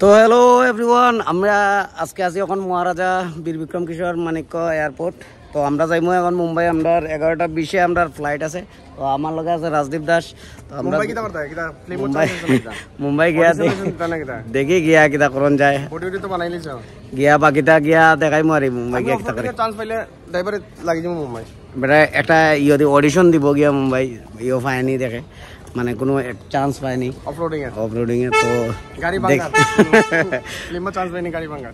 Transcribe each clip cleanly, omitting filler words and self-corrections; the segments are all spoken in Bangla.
তো হ্যালো এভরিওয়ান, আমরা আজকে আছি এখন মহারাজা বীর বিক্রম কিশোর মানিক্য এয়ারপোর্ট। তো আমরা যাইমু এখন মুম্বাই। আমরা 11:20 আমরা ফ্লাইট আছে। তো আমার লগে আছে রাজদীপ দাস। তো আমরা মুম্বাই গিয়া দেখি গিয়া কিতা করন যায়, গিয়া বাকিটা গিয়া দেখাইমু আর মুম্বাই গিয়া কিতা করে চান্স পাইলে ড্রাইভারে লাগি যাবো মুম্বাই। বেটা একটা অডিশন দিব গিয়া মুম্বাই, পায়নি দেখে, মানে কোনো চান্স পায়নি অফরোডিং এ। তো গাড়ি ভাঙা লিম্বা চান্স পায়নি গাড়ি ভাঙা।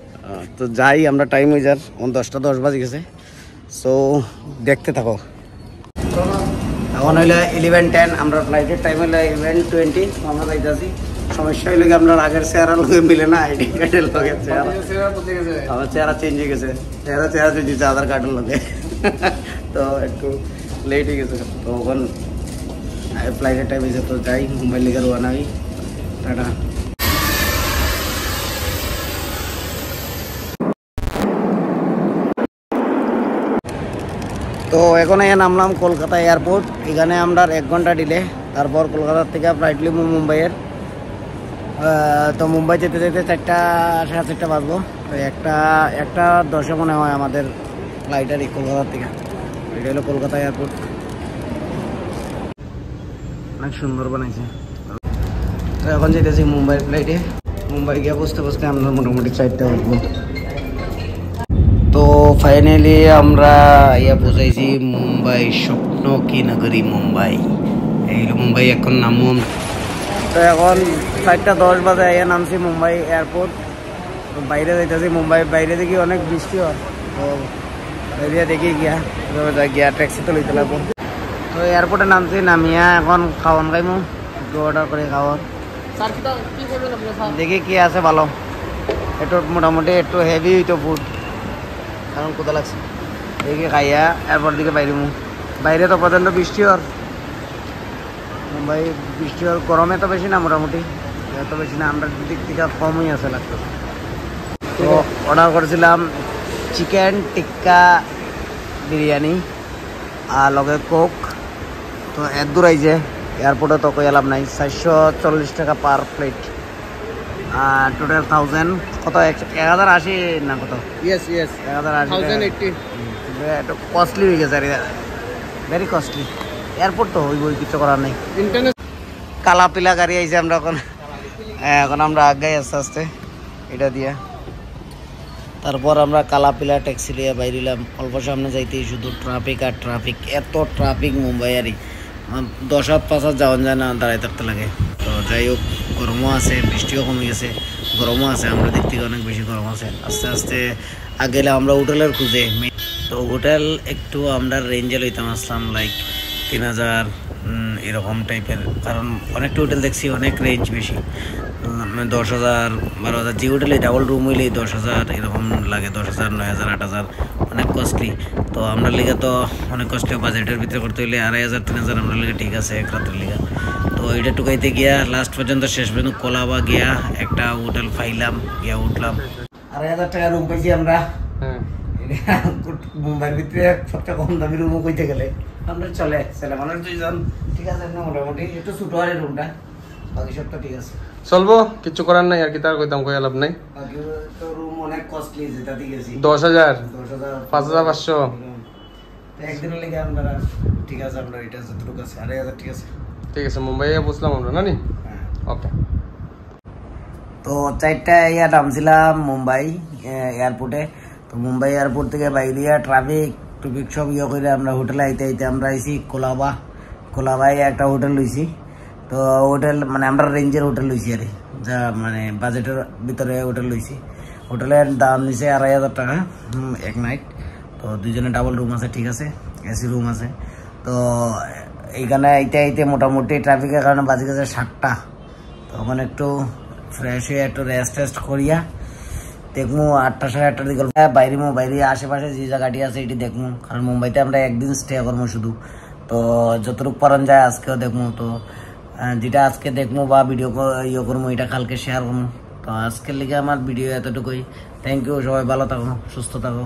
তো যাই আমরা, টাইম হয়ে যার 10:10 বাজে গেছে। সো দেখতে থাকো। এখন হইলে 11:10, আমরা ফ্লাইটের টাইম হইলে 11:20। আমরা যাইতেছি। সমস্যা হইলে আমরা আগের চেহারার লগে মিলে না, আইডি কার্ডের লগে আমার চেহারা চেঞ্জ হয়ে গেছে, চেহারা চেঞ্জ হয়েছে আধার কার্ডের লগে। তো একটু লেট হয়ে গেছে। তো এখন ফ্লাইটের টাইম হয়েছে। তো যাই, মুম্বাই লেগে রওনা হই। টাটা। তো এখন নামলাম কলকাতা এয়ারপোর্ট। এখানে আমরা 1 ঘন্টা ডিলে। তারপর কলকাতার থেকে ফ্লাইট লিব মুম্বাইয়ের। তো মুম্বাই যেতে যেতে 4:30 বাজবো। তো একটা 10 মনে হয় আমাদের ফ্লাইট আর কলকাতার থেকে। এটা হলো কলকাতা এয়ারপোর্ট, অনেক সুন্দর বানাইছে। তো এখন যেতেছি মুম্বাই ফ্লাইটে। মুম্বাই গিয়ে বসতে বসতে আমরা মোটামুটি 4টা বাজবো। তো ফাইনালি আমরা পৌঁছাইছি মুম্বাই, স্বপ্ন কি নগরী মুম্বাই। এই মুম্বাই এখন নামুন। তো এখন 4:10 বাজে নামছি মুম্বাই এয়ারপোর্ট। তো বাইরে যাইতেছি মুম্বাই। বাইরে দেখি অনেক বৃষ্টি হয়। তো বাইরে দেখি গিয়া ট্যাক্সিতে লইতে লাগবো। তো এয়ারপোর্টে নামছি, নামিয়া এখন খাওয়ান খাইমু, একটু অর্ডার করে খাওয়ান। দেখি কি আছে ভালো। একটু মোটামুটি একটু হেভি হইতো ফুড, কারণ কোথা লাগছে। দেখি খাইয়া এরপর দিকে বাইরেমু। বাইরে তো প্রচণ্ড বৃষ্টি হর। মুম্বাই বৃষ্টি হর, গরমে তো বেশি না, মোটামুটি এত বেশি না, আমরা দিক থেকে কমই আছে লাগতো। তো অর্ডার করেছিলাম চিকেন টিক্কা বিরিয়ানি আর লগে কোক। তো এত দূর আইছে এয়ারপোর্টে, তো কই লাভ নাই। 440 টাকা পার প্লেট, টোটাল 1000 কত, 1080 না কত? ইয়েস 1080। একটু কস্টলি হয়ে গেছে, ভেরি কস্টলি। এয়ারপোর্ট তো ওই কিছু করার নেই। কালা পিলা গাড়ি আইছে আমরা এখন আমরা আগাই আস্তে আস্তে এটা দিয়া। তারপর আমরা কালা পিলা ট্যাক্সি লিয়ে বাইরিলাম। অল্প সামনে যাইতেই শুধু ট্রাফিক আর ট্রাফিক, এত ট্রাফিক মুম্বাই। আরই 10 হাত 5 হাত যাওয়ান যায় না, দাঁড়াই থাকতে লাগে। তো যাই হোক, গরমও আছে, বৃষ্টিও কমে গেছে, গরমও আছে। আমরা দিক থেকে অনেক বেশি গরম আছে। আস্তে আস্তে আগেলে আমরা হোটেলের খুঁজে। তো হোটেল একটু আমরা রেঞ্জে লইতাম আসলাম, লাইক 3000 এরকম টাইপের। কারণ অনেকটা হোটেল দেখছি অনেক রেঞ্জ বেশি, 10,000 12,000। যে হোটেলে ডাবল রুম হইলে 10,000 এরকম লাগে, 10,000 9,000 8,000, অনেক কস্টলি। তো আমরা লিগে তো অনেক কস্টলি, বাজেটের ভিতরে করতে হইলে 2,500 3,000 আমরা লিগে ঠিক আছে এক রাতের লিগা। তো এটা টুকাইতে গিয়া লাস্ট পর্যন্ত শেষ পর্যন্ত কোলাবা গিয়া একটা হোটেল পাইলাম, গিয়া উঠলাম। 2,500 টাকা রুম পাইছি আমরা। মুম্বাইয়ের ভিতরে সবচেয়ে কম দামি রুমও কইতে গেলে আমরা চলে ছেলে মানুষ 2জন, ঠিক আছে না? মোটামুটি একটু ছোট হয় রুমটা, বাকি সব তো ঠিক আছে, চলবো, কিছু করার নাই আর কি। তার কইতাম কই লাভ নাই। বাকি তো রুম অনেক কস্টলি, যেটা দিয়ে গেছি 10,000 5,500 একদিনের লেগে আমরা। ঠিক আছে, আমরা এটা যতটুকু আছে 2,500 ঠিক আছে, ঠিক আছে। মুম্বাইয়ে বুঝলাম আমরা না নি। ওকে। তো 4টা নামছিলাম মুম্বাই এয়ারপোর্টে। তো মুম্বাই এয়ারপোর্ট থেকে বাইরিয়া ট্রাফিক সব করে আমরা হোটেলে আইতে আমরা আইসি কোলাবায় একটা হোটেল লইছি। তো হোটেল মানে আমরা রেঞ্জের হোটেল লইছি আর যা, মানে বাজেটের ভিতরে হোটেল লইছি। হোটেলের দাম নিছে 2,500 টাকা এক নাইট। তো 2জনে ডাবল রুম আছে, ঠিক আছে, এসি রুম আছে। তো এইখানে আইতে মোটামুটি ট্রাফিকের কারণে বাজে গেছে 7টা। তখন একটু ফ্রেশ হয়ে একটু রেস্ট করিয়া দেখবো 8টা 8:30 দিকে বাইরে আশেপাশে যে জায়গাটি আছে এটি দেখবো। কারণ মুম্বাইতে আমরা একদিন স্টে করবো শুধু। তো যতটুকু পারন যায় আজকেও দেখবো। তো যেটা আজকে দেখবো বা ভিডিও করবো, এটা কালকে শেয়ার করবো। তো আজকের লিগে আমার ভিডিও এতটুকুই। থ্যাংক ইউ, সবাই ভালো থাকো, সুস্থ থাকো।